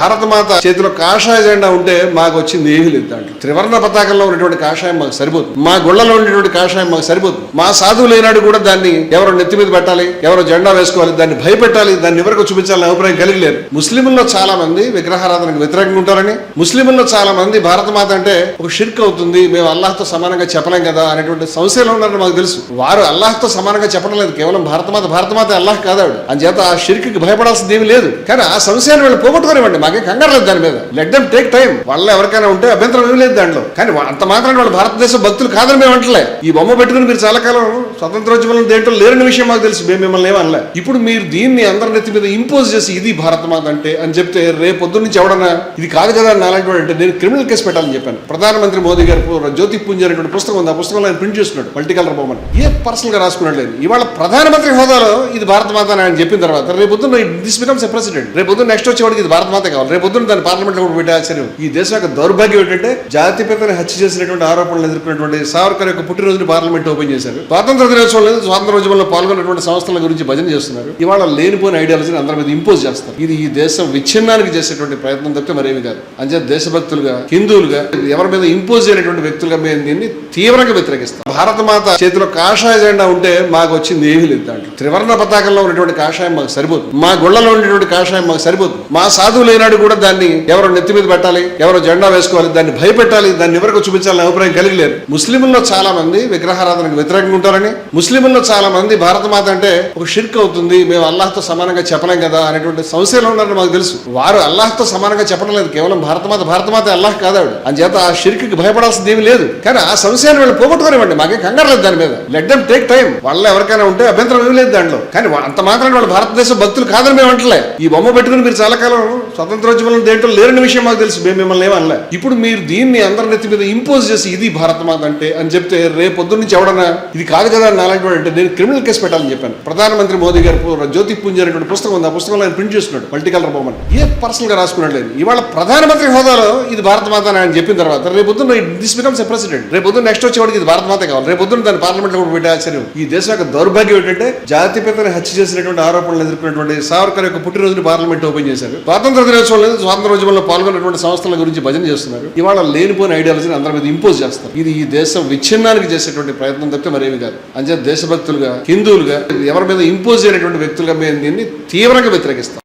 భారతమాత చేతిలో కాషాయ జెండా ఉంటే మాకు వచ్చింది ఏమీ లేదు. దాంట్లో త్రివర్ణ పతాకంలో ఉన్నటువంటి కాషాయం మాకు సరిపోతుంది. మా గుళ్లలో ఉన్నటువంటి కాషాయం మాకు సరిపోతుంది. మా సాధువులు అయినాడు కూడా దాన్ని ఎవరో నెత్తి మీద పెట్టాలి, ఎవరో జెండా వేసుకోవాలి, దాన్ని భయపెట్టాలి, దాన్ని ఎవరికి చూపించాలని అభిప్రాయం కలిగలేరు. ముస్లింల్లో చాలా మంది విగ్రహారాధనకు వ్యతిరేకంగా ఉంటారని, ముస్లింల్లో చాలా మంది భారతమాత అంటే ఒక షిర్క్ అవుతుంది, మేము అల్లాహ్తో సమానంగా చెప్పలేం కదా అనేటువంటి సంశయంలో ఉన్నారని మాకు తెలుసు. వారు అల్లాహ్తో సమానంగా చెప్పడం లేదు, కేవలం భారతమాత అల్లాహ్ కాదాడు అని చేత ఆ షిర్క్ కి భయపడాల్సింది ఏమీ లేదు. కానీ ఆ సంశయాన్ని వాళ్ళు పోగొట్టుకోనివ్వండి, మాకే కంగారు లేదు దాని మీద. Let them take time. వాళ్ళ ఎవరికైనా ఉంటే అభ్యంతరం ఏమీ లేదు దాంట్లో. కానీ అంత మాత్రం వాళ్ళు భారతదేశ భక్తులు కాదని మేము అంటలే. ఈ బొమ్మ పెట్టుకుని మీరు చాలా కాలం స్వతంత్రోద్యమంలో దేంట్లో లేరని విషయం మాకు తెలుసు, మేము మిమ్మల్ని ఏమనలే. ఇప్పుడు మీరు దీన్ని అందరి నెత్తి మీద ఇంపోజ్ చేసి ఇది భారతమాత అంటే అని చెప్తే రేపు పొద్దున్న నుంచి ఎవడన్నా ఇది కాదు కదా అని అలాంటి వాడు అంటే నేను క్రిమినల్ కేసు పెట్టాలని చెప్పాను. ప్రధానమంత్రి మోదీ గారు జ్యోతి పుంజ్ అనేటువంటి పుస్తకం ఉంది, ఆ పుస్తకంలో ఆయన ప్రింట్ చేస్తున్నాడు మల్టీకలర్ బొమ్మని. ఏ పర్సనల్ గా రాసుకున్నాడు లేదు. ఇవాళ ప్రధానమంత్రి హోదాలో ఇది భారతమాత అని ఆయన చెప్పిన తర్వాత రేపు పొద్దున్న దిస్ బికమ్స్ ఎ ప్రెసిడెంట్. రేపు పొద్దున్న నెక్స్ట్ వచ్చేవాడికి ఇది భారతమాత కావాలి. రేపు పొద్దున్న దాన్ని పార్లమెంట్ లో కూడా పెట్టే ఆశ్చర్యం. ఈ దేశం యొక్క దౌర్భాగ్యం ఏంటంటే జాతిపితని హత్య చేసినటువంటి ఆరోపణలు ఎదుర్కొన్నటువంటి సావర్కర్ యొక్క పుట్టినరోజుని పార్లమెంట్ ఓపెన్ చేశారు. స్వాతంత్ర దినోత్సవం లేదు, స్వాతంత్రోద్యమంలో పాల్గొన్నటువంటి సంస్థల గురించి భజన చేస్తున్నారు. ఇవాళ లేనిపోయిన ఐడియాలజీని అందరి మీద ఇంపోజ్ చేస్తారు. ఇది ఈ దేశం విచ్ఛిన్నానికి చేసేటువంటి ప్రయత్నం తప్పితే మరేమి కాదు. అంతే దేశభక్తులుగా, హిందువులుగా ఎవరి మీద ఇంపోజ్ అయినటువంటి వ్యక్తులుగా మేము దీన్ని తీవ్రంగా వ్యతిరేకిస్తాం. భారతమాత చేతిలో కాషాయ జెండా ఉంటే మాకు వచ్చింది ఏమీ లేదు. దాంట్లో త్రివర్ణ పతాకంలో ఉన్నటువంటి కాషాయం మాకు సరిపోతుంది. మా గుళ్లలో ఉన్నటువంటి కాషాయం మాకు సరిపోతుంది. మా సాధువులు అయినాడు కూడా దాన్ని ఎవరో నెత్తి మీద పెట్టాలి, ఎవరో జెండా వేసుకోవాలి, దాన్ని భయపెట్టాలి, దాన్ని ఎవరికి చూపించాలని అభిప్రాయం కలిగలేరు. ముస్లింల్లో చాలా మంది విగ్రహారాధనకు వ్యతిరేకంగా ఉంటారని, ముస్లింల్లో చాలా మంది భారతమాత అంటే ఒక షిర్క్ అవుతుంది, మేము అల్లాహ్తో సమానంగా చెప్పలేం కదా అనేటువంటి సంశయంలో ఉన్నారని మాకు తెలుసు. వారు అల్లాహ్తో సమానంగా చెప్పడం లేదు, కేవలం భారతమాత అల్లాహ్ కాదాడు అని చేత ఆ షిర్క్ కి భయపడాల్సింది ఏమీ లేదు. కానీ ఆ సంశయాన్ని వాళ్ళు పోగొట్టుకోనివ్వండి, మాకే కంగారు లేదు దాని మీద. Let them take time. వాళ్ళ ఎవరికైనా ఉంటే అభ్యంతరం ఏమీ లేదు దాంట్లో. కానీ అంత మాత్రం వాళ్ళు భారతదేశ భక్తులు కాదని మేము అంటలే. ఈ బొమ్మ పెట్టుకుని మీరు చాలా కాలం స్వతంత్రోద్యమంలో దేంట్లో లేరని విషయం మాకు తెలుసు, మేము మిమ్మల్ని ఏమనలే. ఇప్పుడు మీరు దీన్ని అందరి నెత్తి మీద ఇంపోజ్ చేసి ఇది భారతమాత అంటే అని చెప్తే రేపు పొద్దున్న నుంచి ఎవడన్నా ఇది కాదు కదా అని అలాంటి వాడు అంటే నేను క్రిమినల్ కేసు పెట్టాలని చెప్పాను. ప్రధానమంత్రి మోదీ గారు జ్యోతి పుంజ్ అనేటువంటి పుస్తకం ఉంది, ఆ పుస్తకంలో ఆయన ప్రింట్ చేస్తున్నాడు మల్టీకలర్ బొమ్మని. ఏ పర్సనల్ గా రాసుకున్నాడు లేదు. ఇవాళ ప్రధానమంత్రి హోదాలో ఇది భారతమాత అని ఆయన చెప్పిన తర్వాత రేపు పొద్దున్న దిస్ బికమ్స్ ఎ ప్రెసిడెంట్. రేపు పొద్దున్న నెక్స్ట్ వచ్చేవాడికి ఇది భారతమాత కావాలి. రేపు పొద్దున్న దాన్ని పార్లమెంట్ లో కూడా పెట్టే ఆశ్చర్యం. ఈ దేశం యొక్క దౌర్భాగ్యం ఏంటంటే జాతిపితని హత్య చేసినటువంటి ఆరోపణలు ఎదుర్కొన్నటువంటి సావర్కర్ యొక్క పుట్టినరోజుని పార్లమెంట్ ఓపెన్ చేశారు. స్వాతంత్ర దినోత్సవం లేదు, స్వాతంత్రోద్యమంలో పాల్గొన్నటువంటి సంస్థల గురించి భజన చేస్తున్నారు. ఇవాళ లేనిపోయిన ఐడియాలజీని అందరి మీద ఇంపోజ్ చేస్తారు. ఇది ఈ దేశం విచ్ఛిన్నానికి చేసేటువంటి ప్రయత్నం తప్పితే మరేమి కాదు. అంతే దేశభక్తులుగా, హిందువులుగా ఎవరి మీద ఇంపోజ్ అయినటువంటి వ్యక్తులుగా మేము దీన్ని తీవ్రంగా వ్యతిరేకిస్తాం.